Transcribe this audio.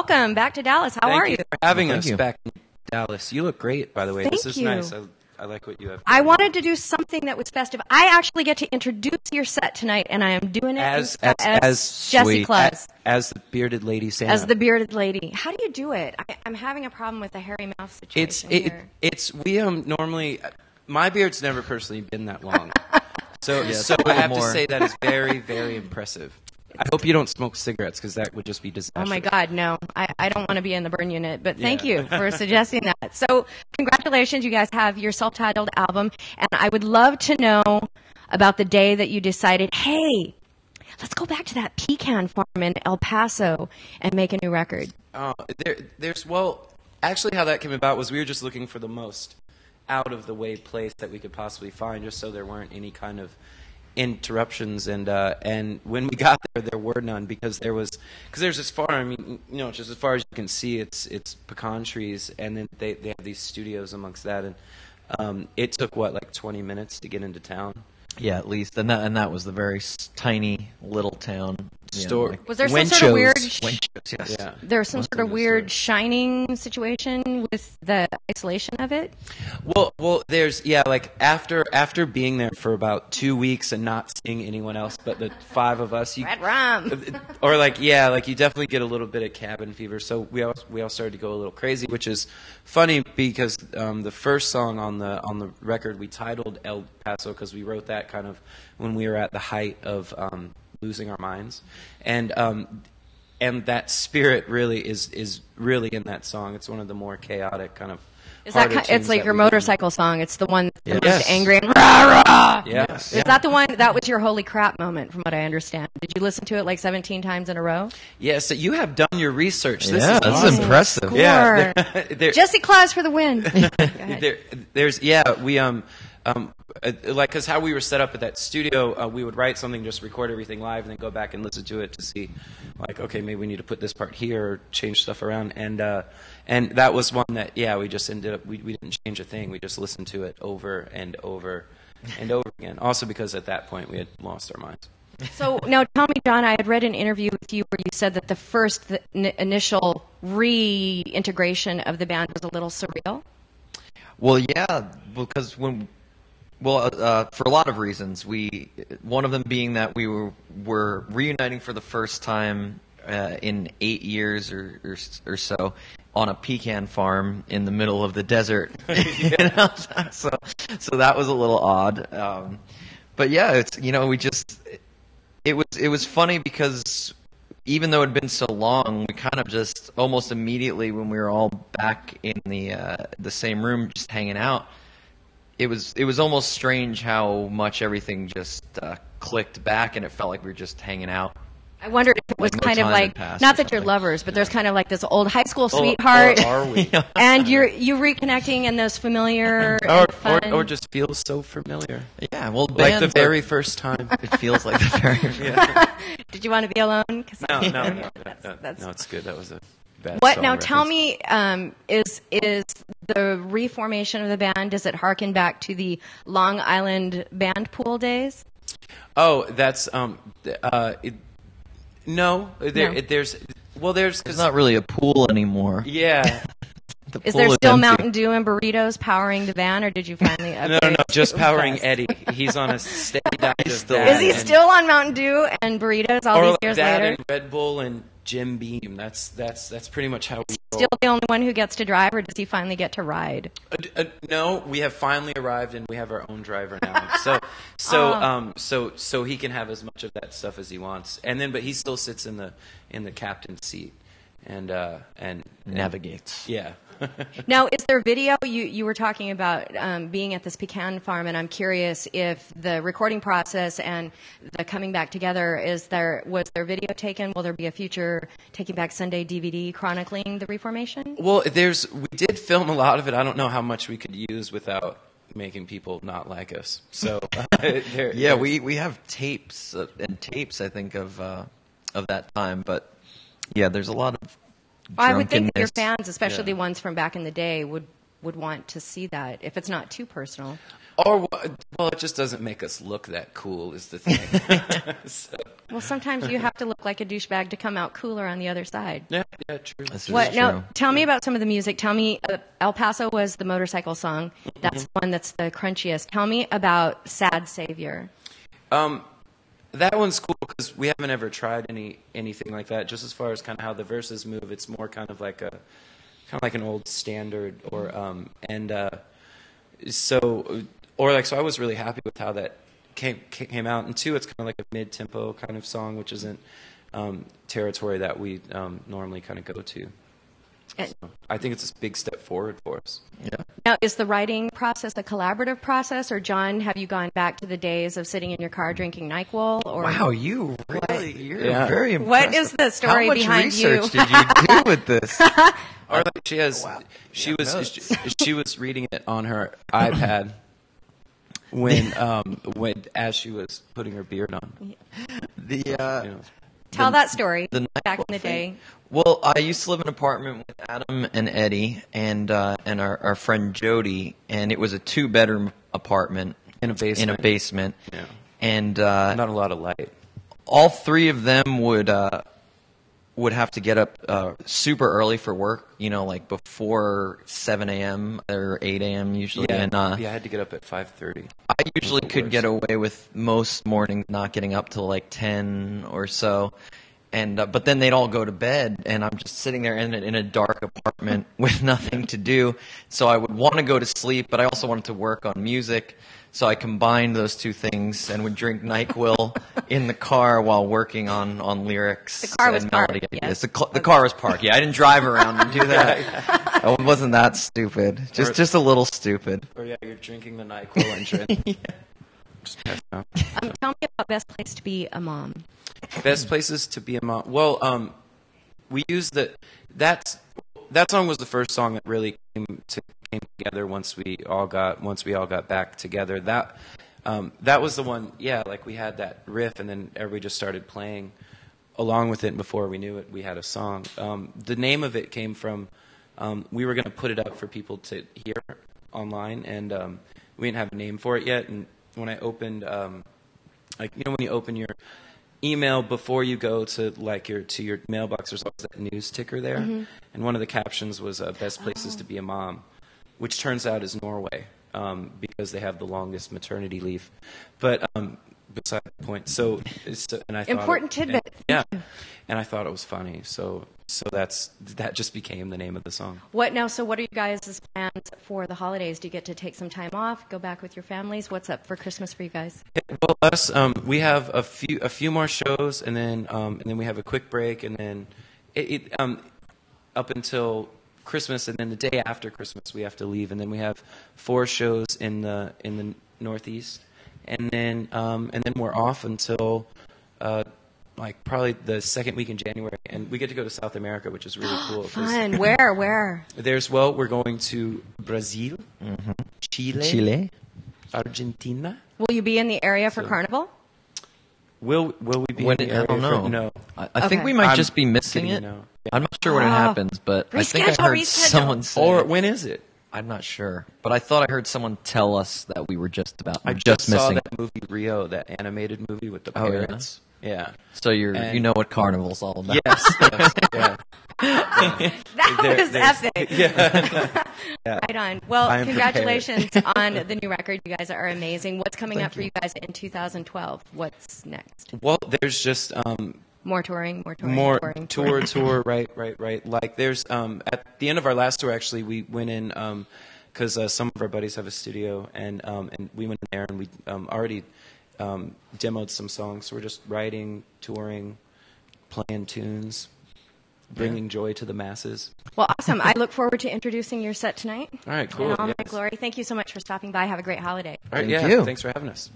welcome back to Dallas. How are you? Thank you for having us back in Dallas. You look great, by the way. This is nice. I like what you have. I wanted to do something that was festive. I actually get to introduce your set tonight, and I am doing it as Jessie Claus. As the bearded lady Santa. As the bearded lady. How do you do it? I'm having a problem with the hairy mouth situation here. We normally, my beard's never personally been that long. So I have to say that is very, very impressive. I hope you don't smoke cigarettes, because that would just be disastrous. Oh, my God, no. I don't want to be in the burn unit, but thank you for suggesting that. So congratulations, you guys have your self-titled album, and I would love to know about the day that you decided, hey, let's go back to that pecan farm in El Paso and make a new record. Actually how that came about was we were just looking for the most out-of-the-way place that we could possibly find, just so there weren't any kind of interruptions, and when we got there were none, because there's this farm. I mean, just as far as you can see, it's pecan trees, and then they have these studios amongst that, and it took like 20 minutes to get into town. Yeah, at least, and that was the very tiny little town. Store. Was there some sort of weird? Yes. Yeah. There was some sort of weird shining situation with the isolation of it. Well, there's after being there for about 2 weeks and not seeing anyone else but the 5 of us, Red rum. Or you definitely get a little bit of cabin fever. So we all started to go a little crazy, which is funny because the first song on the record we titled El Paso, because we wrote that kind of when we were at the height of losing our minds, and that spirit really is really in that song. It's one of the more chaotic kind of. It's like your motorcycle song. It's the one that's the most angry and rah rah. Yes. Is that the one that was your holy crap moment, from what I understand? Did you listen to it like 17 times in a row? Yes. So you have done your research. This is awesome. That's impressive. Score. Yeah. Jessie Claus for the win. Because how we were set up at that studio, we would write something, just record everything live, and then go back and listen to it to see, okay, maybe we need to put this part here or change stuff around. And that was one that, we just ended up, we didn't change a thing. We just listened to it over and over and over again. Also because at that point we had lost our minds. So now tell me, John, I had read an interview with you where you said that the initial reintegration of the band was a little surreal. Well, yeah, because for a lot of reasons. One of them being that we were reuniting for the first time in 8 years or so on a pecan farm in the middle of the desert. So that was a little odd. But yeah, it was funny because even though it had been so long, we kind of just almost immediately, when we were all back in the same room just hanging out, it was almost strange how much everything just clicked back, and it felt like we were just hanging out. I wondered if it was kind of like, not that you're lovers, but there's kind of like this old high school sweetheart, or are we? And you're reconnecting in those familiar or just feels so familiar. Yeah, well, like the very first time. It feels like the very. Did you want to be alone? No, it's good. That was a bad What song now? reference. Tell me, is the reformation of the band? Does it harken back to the Long Island band pool days? Oh, that's no. There's It's not really a pool anymore. Yeah. Is there still Mountain Dew and burritos powering the van, or did you finally upgrade? No, just powering Eddie. He's on a steady diet of that. Is he still on Mountain Dew and burritos all these years that later? And Red Bull and Jim Beam. That's pretty much how we roll. Still the only one who gets to drive, or does he finally get to ride? No, we have finally arrived, and we have our own driver now. So he can have as much of that stuff as he wants, but he still sits in the captain's seat and navigates. Yeah. Now, is there video? You were talking about being at this pecan farm, and I'm curious if the recording process and the coming back together, was there video taken? Will there be a future Taking Back Sunday DVD chronicling the reformation? Well, we did film a lot of it. I don't know how much we could use without making people not like us. So we have tapes and tapes, I think, of that time, but yeah, there's a lot of. Well, I would think that your fans, especially the ones from back in the day, would would want to see that if it's not too personal. Or, well, it just doesn't make us look that cool is the thing. So, Well, sometimes you have to look like a douchebag to come out cooler on the other side. yeah, true. This is What? true. Now, tell me about some of the music. Tell me, El Paso was the motorcycle song. That's the one that's the crunchiest. Tell me about Sad Savior. That one's cool because we haven't ever tried anything like that. Just as far as kind of how the verses move, it's more kind of like an old standard, or so I was really happy with how that came out. And two, it's kind of like a mid-tempo kind of song, which isn't territory that we normally kind of go to. So I think it's a big step forward for us. Yeah. Now, is the writing process a collaborative process, or John, have you gone back to the days of sitting in your car drinking NyQuil? Or Wow, you're Yeah. very impressive. What is the story How much behind research you? did you do with this? Or like she was she was reading it on her iPad when as she was putting her beard on. The You know. Tell that story the back in NyQuil the day. Well, I used to live in an apartment with Adam and Eddie and our friend Jody, and it was a 2-bedroom apartment In a basement. Yeah. And Not a lot of light. all three of them would have to get up super early for work, like before 7 a.m. or 8 a.m. usually. Yeah, And I had to get up at 5:30. I usually the could worst. get away with most mornings not getting up till like 10 or so. And but then they'd all go to bed, and I'm just sitting there in a dark apartment with nothing to do. So I would want to go to sleep, but I also wanted to work on music. So I combined those two things and would drink NyQuil in the car while working on lyrics. The car was and melody parked, ideas. yes. The car was parked. Yeah, I didn't drive around and do that. I wasn't that stupid. Just a little stupid. Or yeah, you're drinking the NyQuil and drinking. Just pass out. Tell me about best place to be a mom. Best places to be a mom. Well, we used that song was the first song that really came together once we all got back together. That was the one. Yeah, like we had that riff, and then everybody just started playing along with it. And before we knew it, we had a song. The name of it came from we were going to put it up for people to hear online, and we didn't have a name for it yet. And when I opened, when you open your email before you go to your mailbox, there's always that news ticker there, and one of the captions was "Best places to be a mom," which turns out is Norway because they have the longest maternity leave. But beside the point, and I thought Important tidbit. yeah, and I thought it was funny, so that just became the name of the song. What now? So, what are you guys' plans for the holidays? Do you get to take some time off, go back with your families? What's up for Christmas for you guys? Well, us, we have a few more shows, and then we have a quick break, and then up until Christmas, and then the day after Christmas we have to leave, and then we have 4 shows in the Northeast, and then we're off until probably the second week in January, and we get to go to South America, which is really cool. Fun. Where? We're going to Brazil, Chile, Argentina. Will you be in the area for Carnival? Will we be in the area? I don't know. No. I think we might just be missing it. No. I'm not sure when it happens, but I think I heard Reschedule. someone say. Or when is it? I'm not sure, but I thought I heard someone tell us that we were just I just saw missing. that movie Rio, that animated movie with the Oh, yeah? parrots. Yeah. So you know what Carnival's all about. Yes. Yeah. That was there's- epic. Yeah. Right on. Well, I am congratulations on the new record. You guys are amazing. What's coming up for you guys in 2012? What's next? Well, there's just More touring. tour. Right. Like there's at the end of our last tour, actually, we went in because some of our buddies have a studio, and we went in there and we already demoed some songs. So we're just writing, touring, playing tunes, bringing joy to the masses. Well, awesome. I look forward to introducing your set tonight. All right, cool. In all my Yes. glory. Thank you so much for stopping by. Have a great holiday. All right, Thank you. Thanks for having us.